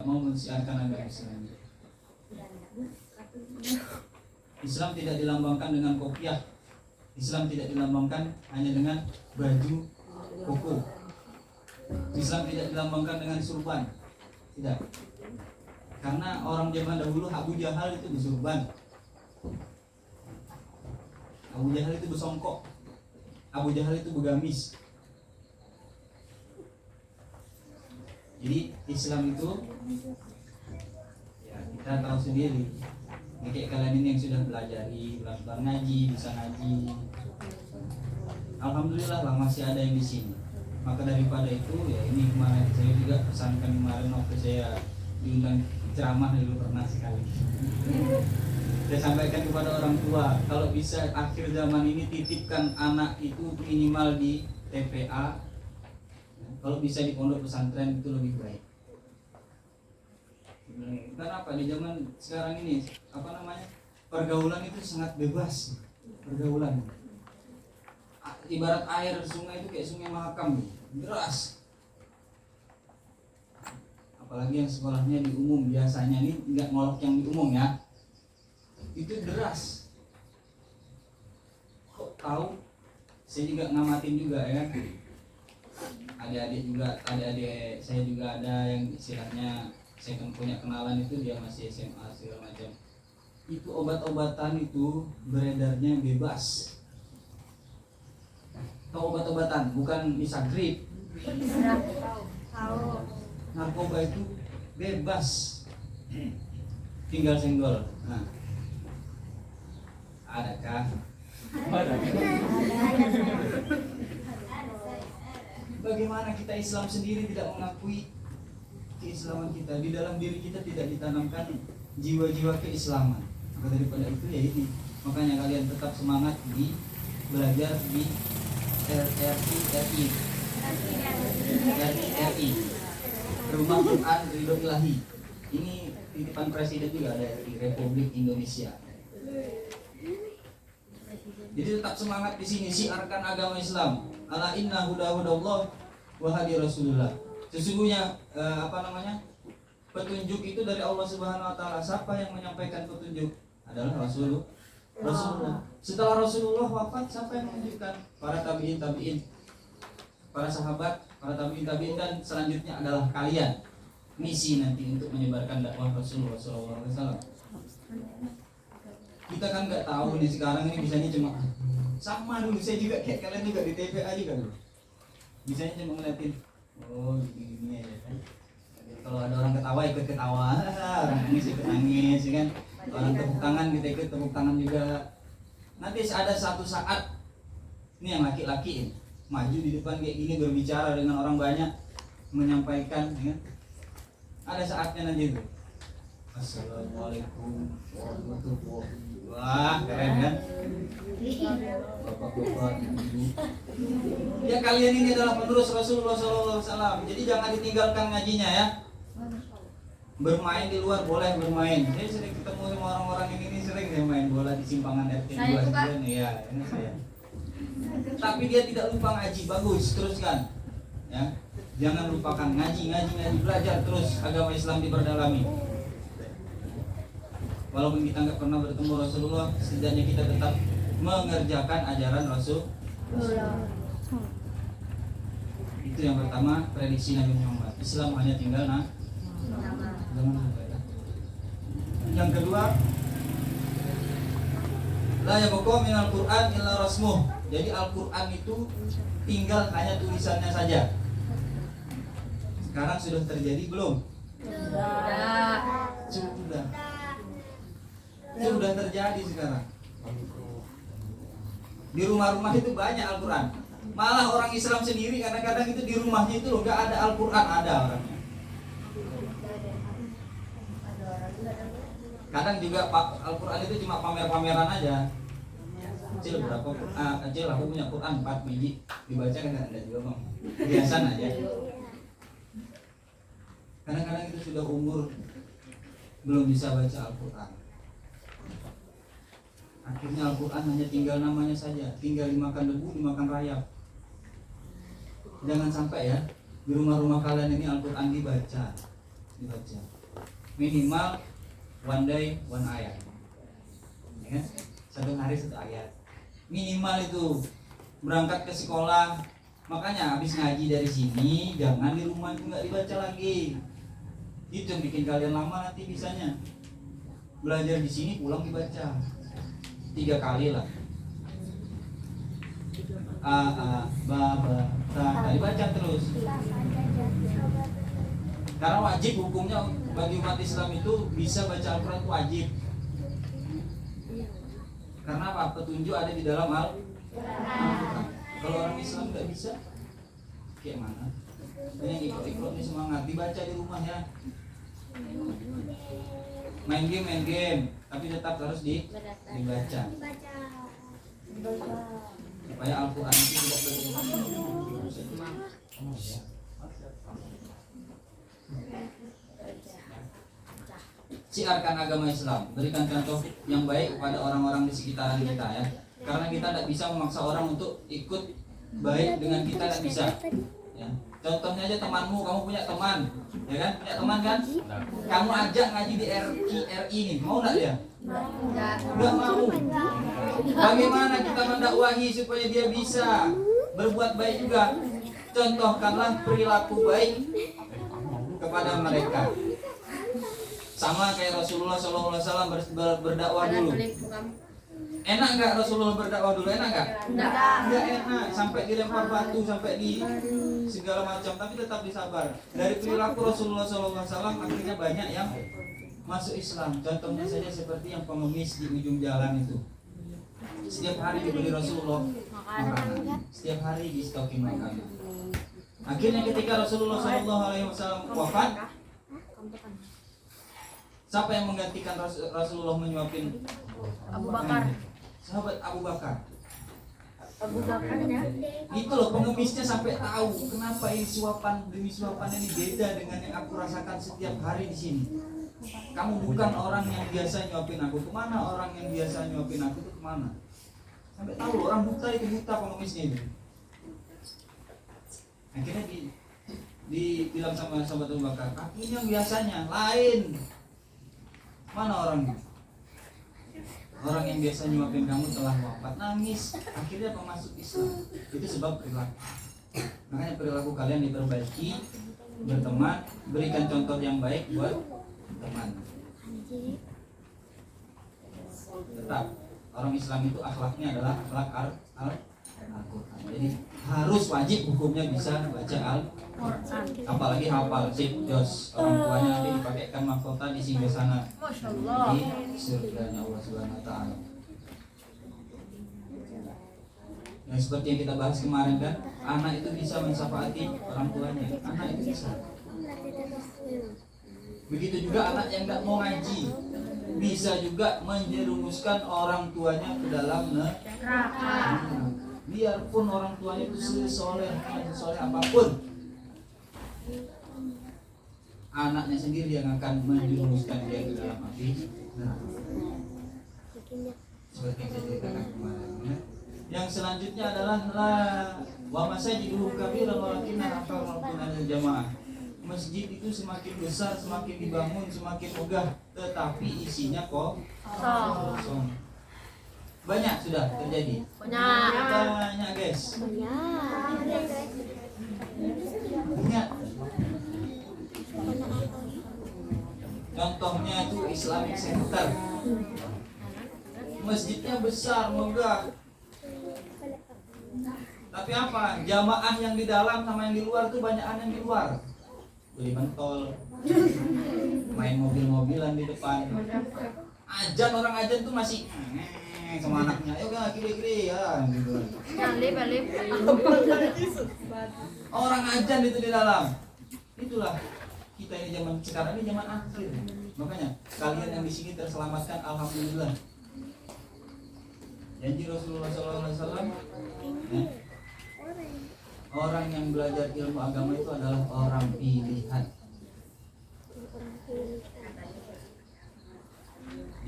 mau mensiarkan agama Islam. Islam tidak dilambangkan dengan kopiah. Islam tidak dilambangkan hanya dengan baju koko. Islam tidak dilambangkan dengan surban. Tidak. Karena orang zaman dahulu Abu Jahal itu bersurban. Abu Jahal itu bersongkok. Abu Jahal itu begamis. Jadi Islam itu ya kita tahu sendiri. Ini kayak kalian ini yang sudah belajari, belajar ngaji, bisa ngaji. Alhamdulillah lah masih ada yang di sini. Maka daripada itu ya ini kemarin saya juga pesankan kemarin waktu saya diundang ceramah dulu pernah sekali. Saya sampaikan kepada orang tua, kalau bisa akhir zaman ini titipkan anak itu minimal di TPA. Kalau bisa di pondok pesantren itu lebih baik. Kenapa di zaman sekarang ini pergaulan itu sangat bebas. Pergaulan ibarat air sungai itu kayak sungai Mahakam, deras. Apalagi yang sekolahnya di umum, biasanya ini nggak ngolok yang di umum ya, itu deras. Kok tahu? Saya juga ngamatin juga ya. Adik-adik saya juga ada yang istilahnya saya kan punya kenalan itu dia masih SMA segala macam. Itu obat-obatan itu beredarnya bebas. Tahu obat-obatan, bukan misagrip. Narkoba itu bebas. Tinggal senggol. Nah. Adakah? Bagaimana kita Islam sendiri tidak mengakui keislaman kita? Di dalam diri kita tidak ditanamkan jiwa-jiwa keislaman. Maka daripada itu ya ini. Makanya kalian tetap semangat di belajar di RRI Rumah Quran Ridho Ilahi. Ini titipan presiden juga ada di Republik Indonesia. Jadi tetap semangat di sini, siarkan agama Islam. Ala inna hudahudallah wa hadi Rasulullah. Sesungguhnya petunjuk itu dari Allah Subhanahu wa taala. Siapa yang menyampaikan petunjuk? Adalah Rasulullah. Setelah Rasulullah wafat, siapa yang menunjukkan? Para tabi'in, para sahabat, para tabi'in dan selanjutnya adalah kalian. Misi nanti untuk menyebarkan dakwah Rasulullah SAW. Kita kan nggak tahu nih sekarang ini bisanya cuma sama dulu. Saya juga kayak kalian juga di TPA juga dulu. Bisanya cuma ngeliatin, oh gini aja kan. Kalau ada orang ketawa ikut ketawa, orang nangis ikut nangis, ya kan. Orang tepuk tangan kita ikut tepuk tangan juga. Nanti ada satu saat ini yang laki-laki maju di depan kayak gini berbicara dengan orang banyak, menyampaikan, ya. Ada saatnya nanti itu. Assalamualaikum warahmatullahi wabarakatuh. Wah, keren kan? Bapak-bapak, ibu. Ya kalian ini adalah penerus Rasulullah SAW. Jadi jangan ditinggalkan ngajinya ya. Bermain di luar boleh bermain. Saya sering ketemu sama orang-orang ini sering saya main bola di simpangan RT 2 ya, ini saya. Tapi dia tidak lupa ngaji, bagus, teruskan. Ya. Jangan lupakan ngaji, belajar terus agama Islam diperdalami. Walaupun kita nggak pernah bertemu Rasulullah, setidaknya kita tetap mengerjakan ajaran Rasulullah. Itu yang pertama, prediksi Nabi Muhammad. Islam hanya tinggal yang kedua, la yabqa minal Qur'an illa rasmuh. Jadi Al-Qur'an itu tinggal hanya tulisannya saja. Sekarang sudah terjadi belum? Sudah terjadi sekarang. Di rumah-rumah itu banyak Al-Qur'an. Malah orang Islam sendiri kadang-kadang itu di rumahnya itu loh gak ada Al-Qur'an, ada orangnya. Kadang juga Al-Quran itu cuma pamer-pameran aja. Kecil berapa kecil aku punya Quran 4 biji dibaca kan enggak juga bang. Biasan aja. Kadang-kadang itu sudah umur belum bisa baca Al-Quran. Akhirnya Al-Quran hanya tinggal namanya saja, tinggal dimakan debu, dimakan rayap. Jangan sampai ya di rumah-rumah kalian ini Al-Quran dibaca. Minimal one day one ayat, ya kan? Satu hari satu ayat minimal itu. Berangkat ke sekolah, makanya habis ngaji dari sini jangan di rumah itu nggak dibaca lagi. Itu yang bikin kalian lama nanti bisanya. Belajar di sini pulang dibaca 3 kali lah. A ba ta dibaca terus. Karena wajib hukumnya bagi umat Islam itu bisa baca Al-Quran itu wajib. Karena apa? Petunjuk ada di dalam Al-Quran. Kalau orang Islam nggak bisa, kayak mana? Yang ikut-ikut ini semangat dibaca di rumah ya. Main game, tapi tetap harus dibaca. Supaya Al-Quran itu tidak siarkan agama Islam, berikan contoh yang baik kepada orang-orang di sekitaran kita ya. Karena kita tidak bisa memaksa orang untuk ikut baik dengan kita, tidak bisa. Ya. Contohnya aja temanmu, kamu punya teman, ya kan? Punya teman kan? Kamu ajak ngaji di RI ini, mau nggak dia? Nggak mau. Bagaimana kita mendakwahi supaya dia bisa berbuat baik juga? Contohkanlah perilaku baik kepada mereka. Sama kayak Rasulullah SAW berdakwah dulu. Enak nggak Rasulullah berdakwah dulu? Enak nggak? Nggak enak. Sampai dilempar batu, sampai di segala macam, tapi tetap disabar. Dari perilaku Rasulullah SAW akhirnya banyak yang masuk Islam. Contohnya saja seperti yang pengemis di ujung jalan itu. Setiap hari diberi Rasulullah makanan. Setiap hari di stokin makanan. Akhirnya ketika Rasulullah SAW wafat, siapa yang menggantikan Rasulullah menyuapin? Abu Bakar. Sahabat Abu Bakar. Abu Bakar ya. Itu loh pengemisnya sampai tahu kenapa ini suapan demi suapan ini beda dengan yang aku rasakan setiap hari di sini. Kamu bukan orang yang biasa nyuapin aku. Kemana orang yang biasa nyuapin aku itu kemana? Sampai tahu orang buta itu buta pengemisnya itu. Akhirnya dibilang sama sahabat Abu Bakar, ini yang biasanya lain. Mana orangnya? Orang yang biasa nyuapin kamu telah wafat, nangis. Akhirnya kau masuk Islam. Itu sebab perilaku. Makanya perilaku kalian diperbaiki, berteman, berikan contoh yang baik buat teman. Tetap orang Islam itu akhlaknya adalah akhlak Al-Quran. Jadi harus wajib hukumnya bisa baca Al-Quran. Apalagi hafal, sip, jos. Orang tuanya nanti dipakaikan mahkota di singgasana di surganya Allah Subhanahu Wa Taala. Yang seperti yang kita bahas kemarin kan, anak itu bisa mensyafaati orang tuanya. Anak itu bisa. Begitu juga anak yang tidak mau ngaji, bisa juga menjerumuskan orang tuanya ke dalam neraka. Biarpun orang tuanya itu sesoleh apapun, anaknya sendiri yang akan menjerumuskan dia ke dalam api neraka. Seperti yang saya ceritakan kemarin ya. Yang selanjutnya adalah wa masajiduhum kabiran walakinna aktsarahum jamaah. Masjid itu semakin besar, semakin dibangun, semakin megah, tetapi isinya kosong. Banyak sudah terjadi. Banyak guys. Banyak. Contohnya itu Islamic Center. Masjidnya besar, megah. Tapi apa? Jamaah yang di dalam sama yang di luar tuh banyakan yang di luar. Beli mentol, main mobil-mobilan di depan. Ajan, orang ajan tuh masih sama anaknya, ayo gak kiri-kiri ya gitu. Orang ajan itu di dalam. Itulah kita ini zaman sekarang ini zaman akhir. Makanya kalian yang di sini terselamatkan, alhamdulillah. Janji Rasulullah SAW, ya, orang yang belajar ilmu agama itu adalah orang pilihan.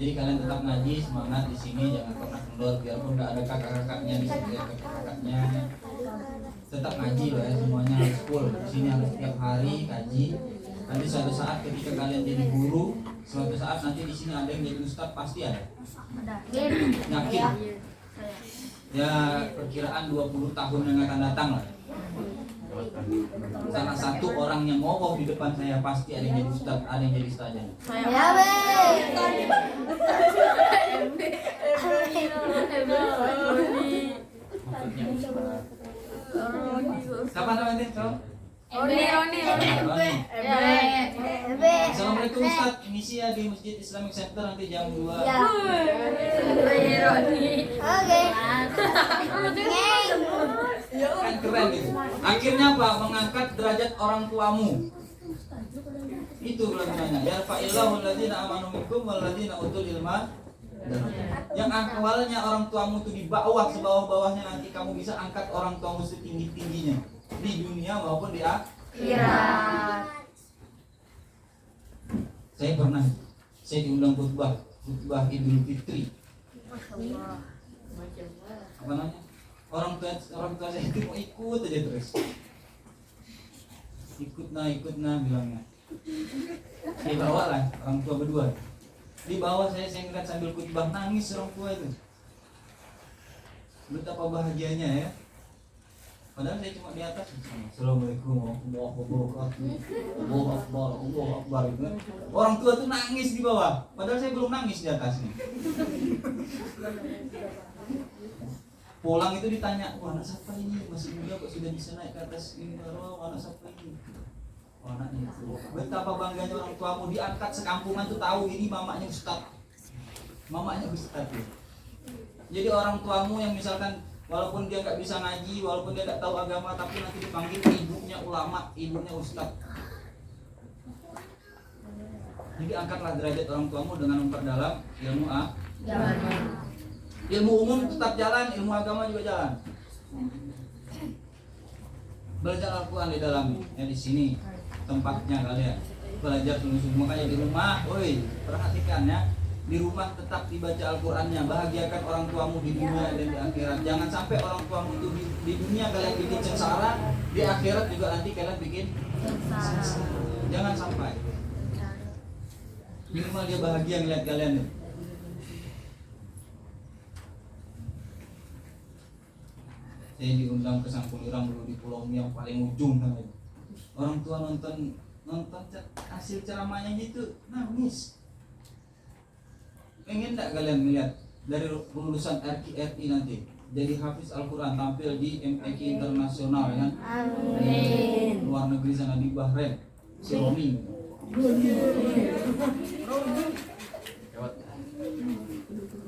Jadi kalian tetap ngaji, semangat di sini, jangan pernah kendor. Biarpun nggak ada kakak-kakaknya di sini, kakak-kakaknya tetap ngaji loh ya, semuanya harus full. Di sini harus setiap hari ngaji, Nanti suatu saat ketika kalian jadi guru, suatu saat nanti di sini ada yang jadi ustadz, pasti ada. Ada. Yakin? Saya. Ya perkiraan 20 tahun yang akan datang lah. Salah satu orang yang ngomong di depan saya pasti ada yang jadi ustadz, ada yang jadi ustazah. Ya, Kapan namanya? Roni. Assalamualaikum Ustaz, misi ya di Masjid Islamic Center nanti jam 2. Kan keren gitu. Akhirnya apa? Mengangkat derajat orang tuamu. Itu lagunya. Ya fa'illahu alladzina amanu minkum walladzina utul ilma. Yang awalnya orang tuamu itu di bawah, sebawah-bawahnya nanti kamu bisa angkat orang tuamu setinggi-tingginya di dunia maupun di akhirat. Saya diundang khutbah Idul Fitri. Apa namanya? Orang tua saya itu mau ikut aja terus. Ikut nah bilangnya. Di bawah lah orang tua berdua. Di bawah saya ngeliat sambil khutbah nangis orang tua itu. Betapa bahagianya ya. Padahal saya cuma di atas. Assalamualaikum warahmatullahi wabarakatuh. Allahu Akbar. Orang tua tuh nangis di bawah. Padahal saya belum nangis di atas nih. Pulang itu ditanya, "Wah, anak siapa ini? Masih muda kok sudah bisa naik ke atas ini? Anak siapa ini?" Oh, anaknya itu. Betapa bangganya orang tuamu, diangkat sekampungan tuh tahu ini mamanya Ustaz. Mamanya Ustaz ya. Jadi orang tuamu yang misalkan walaupun dia nggak bisa ngaji, walaupun dia nggak tahu agama, tapi nanti dipanggil ibunya ulama, ibunya Ustaz. Jadi angkatlah derajat orang tuamu dengan memperdalam ilmu agama. Ilmu umum tetap jalan, ilmu agama juga jalan. Belajar Al-Quran di dalam, ya di sini tempatnya kalian belajar sungguh-sungguh. Makanya di rumah, perhatikan ya, di rumah tetap dibaca Al-Qurannya. Bahagiakan orang tuamu di dunia dan di akhirat. Jangan sampai orang tuamu itu di dunia kalian bikin sengsara, di akhirat juga nanti kalian bikin sengsara. Jangan sampai. Minimal dia bahagia ngeliat kalian nih. Saya diundang ke Sangkulirang dulu di Pulau yang paling ujung namanya. Orang tua nonton hasil ceramahnya gitu nangis. Pengen tak kalian melihat dari lulusan RKRI nanti jadi hafiz Al-Quran tampil di MTQ internasional ya kan? Amin. Luar negeri sana di Bahrain, si Roni.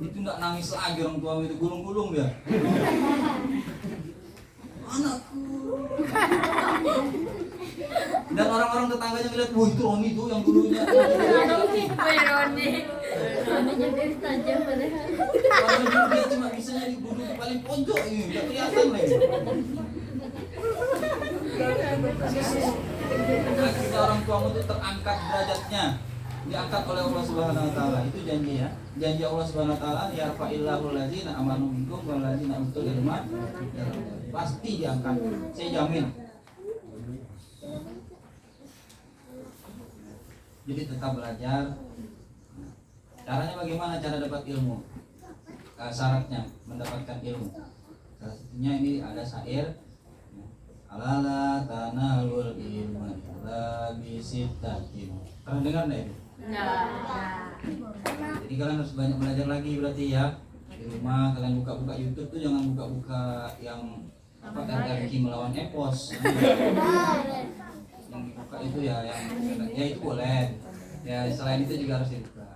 Itu nggak nangis lagi orang tua itu, gulung-gulung dia. Anakku. Dan orang-orang tetangganya ngeliat, wah itu Roni tuh yang dulunya. Roni jadi tajam padahal. Kalau dia cuma bisa jadi guru paling pojok ini, nggak kelihatan lagi. Akhirnya orang tuamu itu terangkat derajatnya, diangkat oleh Allah Subhanahu Wa Taala. Itu janji ya, janji Allah Subhanahu Wa Taala. Ya fa'illahu alladzina amanu minkum walladzina utul ilma. Pasti diangkat, saya jamin. Jadi tetap belajar. Caranya bagaimana cara dapat ilmu? Syaratnya mendapatkan ilmu. Salah satunya ini ada syair. Alala tanalul ilma illa bisittatin. Pernah dengar enggak itu? Jadi kalian harus banyak belajar lagi berarti ya. Di rumah kalian buka-buka YouTube tuh jangan buka-buka yang RRQ melawan Epos. Yang dibuka itu ya itu boleh. Ya selain itu juga harus dibuka.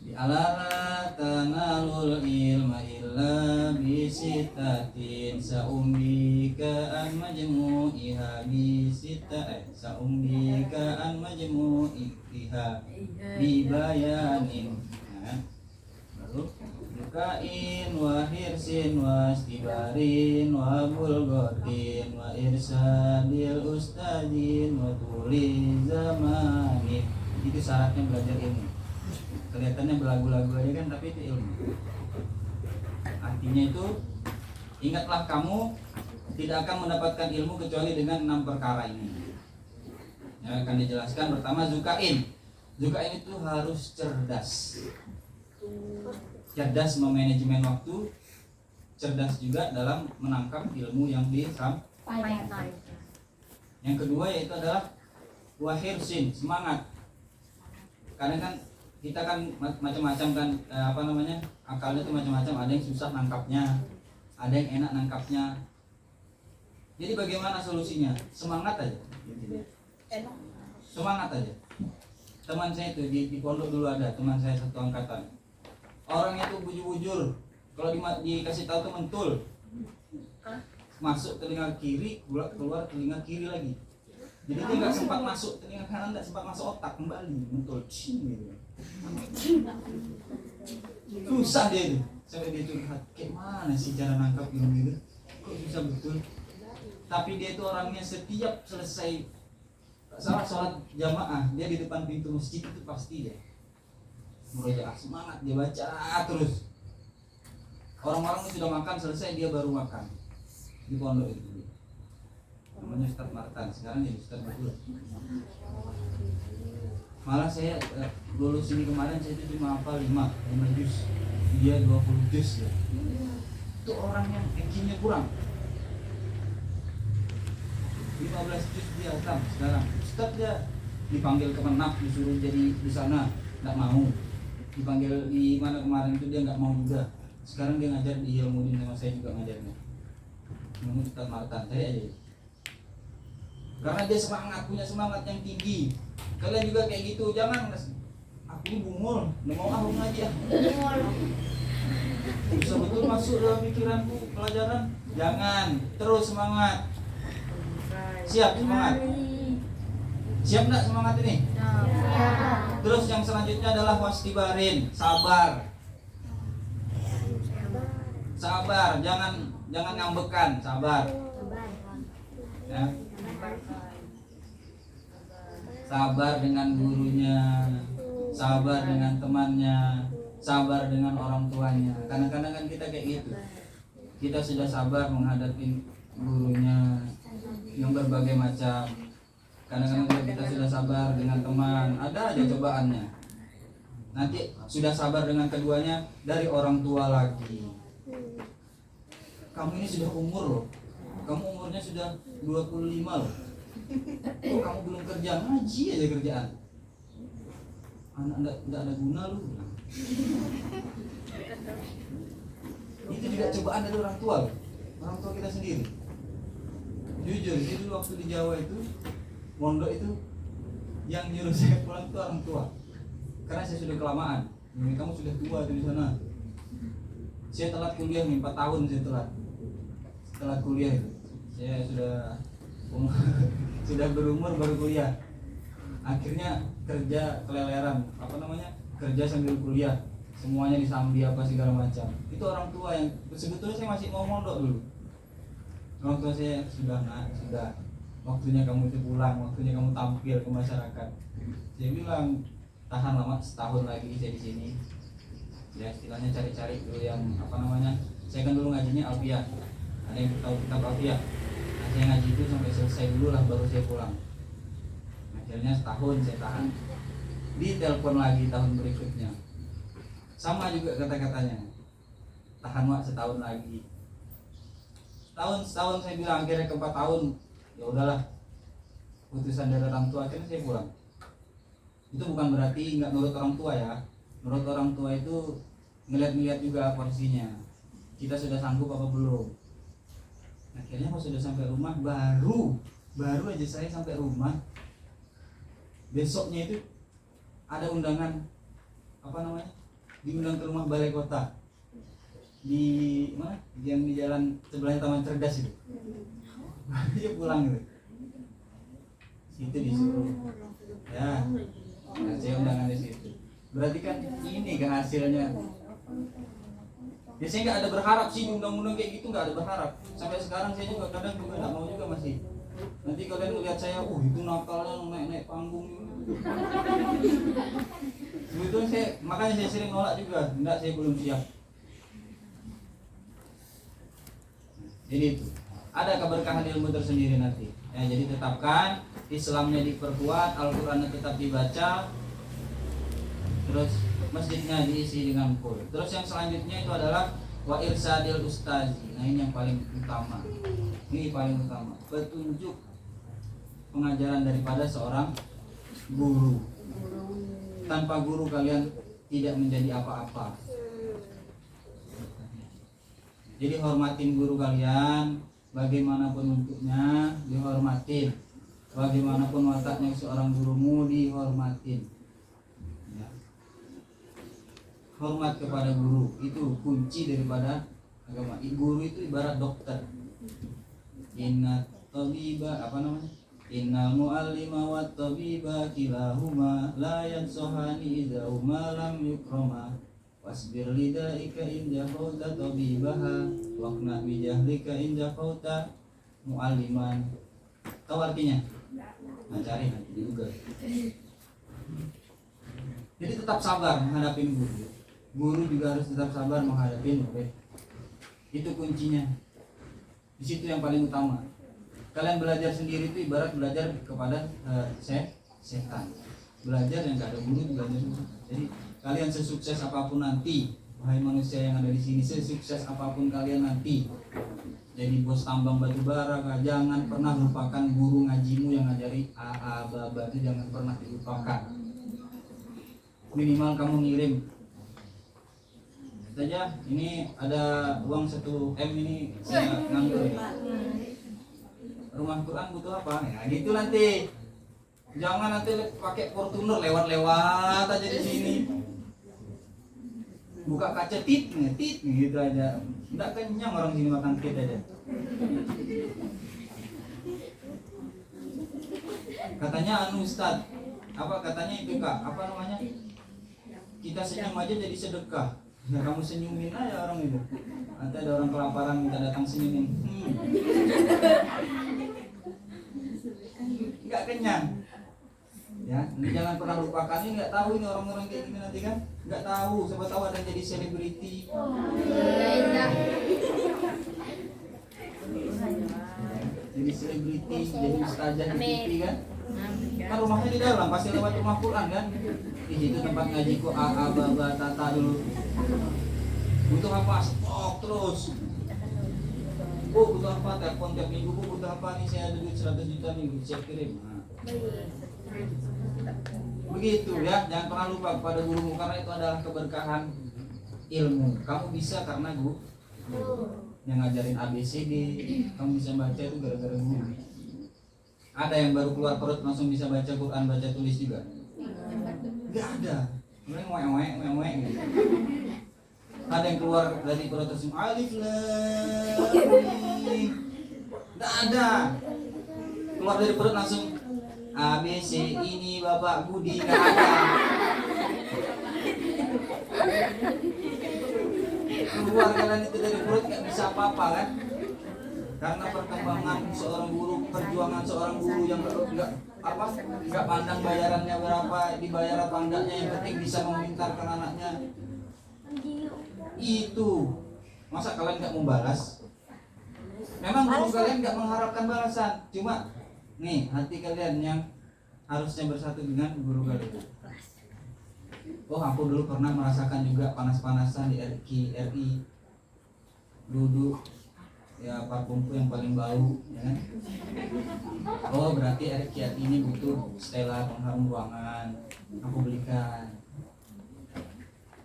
Alala tanalul ilma illa bisittatin saumbika an majmu'iha saumbika an majmu'iha bibayanin. Baru bukain wa hirsin wa istibarin wa bulgotin wa irsadil ustadin wa tuli zamanin. Itu syaratnya belajar ilmu. Kelihatannya belagu-lagu aja kan, tapi itu ilmu. Artinya itu, ingatlah kamu tidak akan mendapatkan ilmu kecuali dengan 6 perkara ini. Ya, akan dijelaskan. Pertama Zukain. Zukain itu harus cerdas. Cerdas memanajemen waktu, cerdas juga dalam menangkap ilmu yang disampaikan. Yang kedua yaitu adalah wahirsin, semangat. Karena kan kita kan macam-macam kan akalnya itu macam-macam, ada yang susah nangkapnya, ada yang enak nangkapnya. Jadi bagaimana solusinya? Semangat aja. Semangat aja. Teman saya itu di pondok dulu ada teman saya satu angkatan. Orangnya tuh bujur-bujur. Kalau dikasih tahu tuh mentul. Masuk telinga kiri, keluar telinga kiri lagi. Jadi dia nggak sempat masuk telinga kanan, nggak sempat masuk otak, kembali mentul. Gitu. Susah dia itu. Sampai dia curhat, kayak mana sih cara nangkap ilmu itu? Kok bisa betul? Tapi dia itu orangnya setiap selesai sholat jamaah, dia di depan pintu masjid itu pasti dia murojaah, semangat, dia baca terus. Orang-orang sudah makan selesai, dia baru makan di pondok itu. Namanya Ustaz Martan, sekarang jadi Ustaz Betul. Malah saya lulus ini kemarin saya itu cuma hafal 5 juz, dia 20 juz ya. Itu orang yang IQ-nya kurang. 15 juz dia hatam sekarang. Ustaz dia dipanggil ke Menaf, disuruh jadi di sana, nggak mau. Dipanggil di mana kemarin itu dia nggak mau juga. Sekarang dia ngajar di Ilmuddin sama saya juga ngajarnya. Namanya Ustaz Martan, cari aja. Karena dia semangat, punya semangat yang tinggi. Kalian juga kayak gitu, jangan aku ini bungul, nggak mau aku ngaji ya. Bisa betul masuk dalam pikiranku pelajaran, jangan, terus semangat. Siap semangat? Siap enggak semangat ini? Terus yang selanjutnya adalah wastibarin, sabar. Sabar, jangan ngambekan, sabar. Ya. Sabar dengan gurunya, sabar dengan temannya, sabar dengan orang tuanya. Kadang-kadang kan kita kayak gitu. Kita sudah sabar menghadapi gurunya yang berbagai macam. Kadang-kadang kita sudah sabar dengan teman, ada aja cobaannya. Nanti sudah sabar dengan keduanya, dari orang tua lagi. Kamu ini sudah umur loh. Kamu umurnya sudah 25 loh. Kok kamu belum kerja? Ngaji aja kerjaan. Anak enggak ada guna lu. Itu juga cobaan dari orang tua loh. Orang tua kita sendiri. Jujur, jadi dulu waktu di Jawa itu mondok itu yang nyuruh saya pulang itu orang tua. Karena saya sudah kelamaan. Kamu sudah tua di sana. Saya telat kuliah nih, 4 tahun saya telat kuliah itu. Saya sudah berumur baru kuliah. Akhirnya kerja keleleran, kerja sambil kuliah. Semuanya disambi apa segala macam. Itu orang tua yang sebetulnya saya masih mau mondok dulu. Orang tua saya sudah waktunya kamu itu pulang, waktunya kamu tampil ke masyarakat. Saya bilang tahan lama, setahun lagi saya di sini. Ya istilahnya cari-cari dulu yang saya kan dulu ngajinya Alfiyah. Ada yang tahu kitab Alfiyah. Nah, saya ngaji itu sampai selesai dulu lah baru saya pulang. Akhirnya setahun saya tahan. Ditelepon lagi tahun berikutnya. Sama juga kata-katanya. Tahan Wak setahun lagi. Setahun saya bilang, akhirnya ke 4 tahun. Ya udahlah. Putusan dari orang tua, akhirnya saya pulang. Itu bukan berarti nggak nurut orang tua ya. Menurut orang tua itu ngeliat juga porsinya. Kita sudah sanggup apa belum? Akhirnya pas sudah sampai rumah baru aja saya sampai rumah. Besoknya itu ada undangan diundang ke rumah balai kota di mana? Yang di jalan sebelahnya Taman Cerdas itu. Dia pulang gitu. Situ disuruh. Ya. Nah, saya undangan di situ. Berarti kan ini kan hasilnya. Biasanya nggak ada berharap sih undang-undang kayak gitu, nggak ada berharap. Sampai sekarang saya juga kadang nggak mau juga masih. Nanti kalian melihat saya, itu nakalnya naik panggung. Sebetulnya makanya saya sering nolak juga. Enggak, saya belum siap. Jadi itu ada keberkahan ilmu tersendiri nanti. Ya, jadi tetapkan Islamnya diperkuat, Al-Qur'annya tetap dibaca, terus masjidnya diisi dengan full. Terus yang selanjutnya itu adalah wa irsadil ustazi. Nah, ini yang paling utama. Ini paling utama. Petunjuk pengajaran daripada seorang guru. Tanpa guru kalian tidak menjadi apa-apa. Jadi hormatin guru kalian, bagaimanapun bentuknya dihormatin. Bagaimanapun wataknya seorang gurumu dihormatin. Ya. Hormat kepada guru itu kunci daripada agama. Guru itu ibarat dokter. Inna tabiba apa namanya? Innal muallima wat tabiba kilahuma la yansohani idza huma lam yukrama. Wasbir lidaika in jafauta tabibaha waqna bijahlika in jafauta mualliman. Tahu artinya? Nah, cari nanti di Google. Jadi tetap sabar menghadapi guru. Guru juga harus tetap sabar menghadapi murid. Itu kuncinya. Di situ yang paling utama. Kalian belajar sendiri itu ibarat belajar kepada setan. Belajar yang gak ada guru belajar sendiri. Jadi kalian sesukses apapun nanti, wahai manusia yang ada di sini, sesukses apapun kalian nanti, jadi bos tambang batu bara, jangan pernah lupakan guru ngajimu yang ngajari AA baba itu jangan pernah dilupakan. Minimal kamu ngirim saja. Ini ada uang 1 M ini saya nganggur. Rumah Quran butuh apa? Ya gitu nanti. Jangan nanti pakai Fortuner lewat-lewat aja di sini. Buka kaca tit gitu aja. Enggak kenyang orang sini makan tit aja. Katanya Ustaz, apa katanya itu Kak? Apa namanya? Kita senyum aja jadi sedekah. Ya kamu senyumin aja orang itu. Nanti ada orang kelaparan minta datang senyumin. Enggak kenyang. Ya, jangan pernah lupakan ini. Nggak tahu ini orang-orang kayak gini nanti kan, nggak tahu. Siapa tahu ada yang jadi selebriti. Jadi selebriti, jadi ustazah di TV kan. Kan rumahnya di dalam, pasti lewat rumah Quran kan. Di situ tempat ngajiku AA baba tata dulu. Butuh apa? Stok terus. Bu butuh apa? Telepon tiap minggu. Bu butuh apa nih? Saya ada duit 100 juta nih, saya kirim. Nah. Begitu ya, jangan pernah lupa kepada gurumu karena itu adalah keberkahan ilmu. Kamu bisa karena guru yang ngajarin ABCD, kamu bisa baca itu gara-gara guru. Ada yang baru keluar perut langsung bisa baca Quran, baca tulis juga? Gak ada. Mereka ngewek gitu. Ada yang keluar dari perut langsung alif lam mim. Gak ada. Keluar dari perut langsung ABC ini Bapak Budi, nggak ada. Keluar kalian itu dari perut nggak bisa apa-apa kan? Karena perkembangan seorang guru, perjuangan seorang guru yang nggak pandang bayarannya berapa, dibayar apa enggaknya, yang penting bisa memintarkan anaknya. Itu masa kalian nggak mau balas? Memang guru kalian nggak mengharapkan balasan, cuma nih hati kalian yang harusnya bersatu dengan guru kalian. Oh aku dulu pernah merasakan juga panas-panasan di RI duduk ya parfumku yang paling bau ya kan? Oh berarti RI ini butuh Stella pengharum ruangan, aku belikan.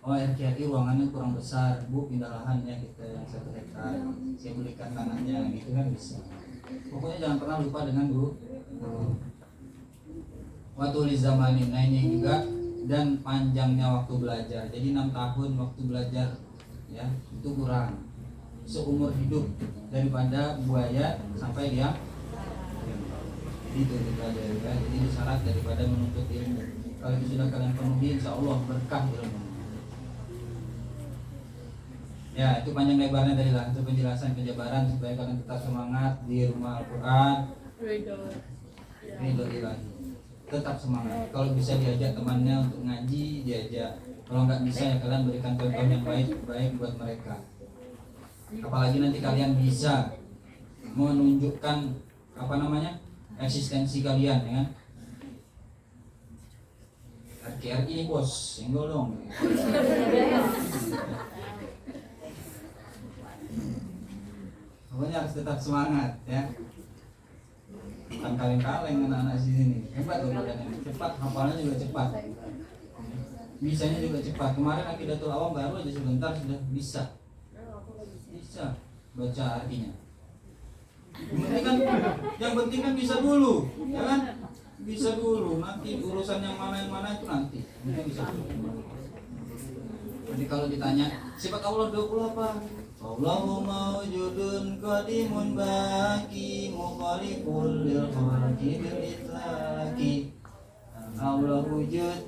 Oh RI ruangannya kurang besar, Bu pindah lahan ya kita yang 1 hektar, saya belikan tanahnya gitu kan bisa. Pokoknya jangan pernah lupa dengan guru. Waktu zamanin, nah ini juga, dan panjangnya waktu belajar. Jadi 6 tahun waktu belajar ya itu kurang. Seumur hidup daripada buaya sampai dia itu belajar ya. Jadi itu syarat daripada menuntut ilmu. Kalau itu sudah kalian penuhi, insya Allah berkah ilmu. Ya itu panjang lebarnya tadi lah, itu penjelasan penjabaran supaya kalian tetap semangat di rumah Al-Quran. Ridho ilahi, tetap semangat. Kalau bisa diajak temannya untuk ngaji, diajak. Kalau nggak bisa ya kalian berikan contoh yang baik buat mereka. Apalagi nanti kalian bisa menunjukkan eksistensi kalian ya kan. RKRI nih bos, senggol dong. Pokoknya harus tetap semangat ya. Bukan kaleng-kaleng anak-anak sini. Hebat loh kalian ini. Cepat, hafalannya juga cepat. Bisanya juga cepat. Kemarin Aqidatul Awam baru aja sebentar sudah bisa. Bisa baca artinya. Yang penting kan bisa dulu, ya kan? Bisa dulu. Nanti urusan yang mana itu nanti. Mungkin bisa dulu. Jadi kalau ditanya sifat Allah 20 apa? Allahu mawjudun qadimun baqi mukhaliqul lil khalqi bil itlaqi. Allah wujud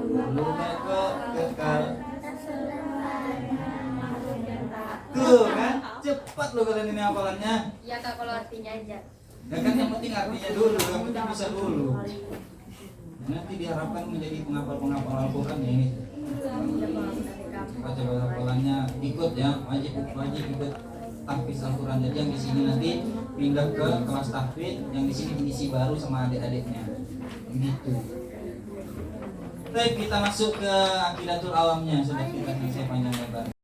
belum kekal. Tuh kan, cepat lo kalian ini hafalannya. Ya Kak, kalau artinya aja. Ya kan yang penting artinya dulu, yang penting bisa dulu. Nanti diharapkan menjadi penghafal Al-Quran ya ini. Baca hafalannya ikut ya, wajib ikut tahfiz Al-Quran. Jadi yang di sini nanti pindah ke kelas tahfiz, yang di sini diisi baru sama adik-adiknya. Begitu. Baik, kita masuk ke Aqidatul Awamnya sudah kita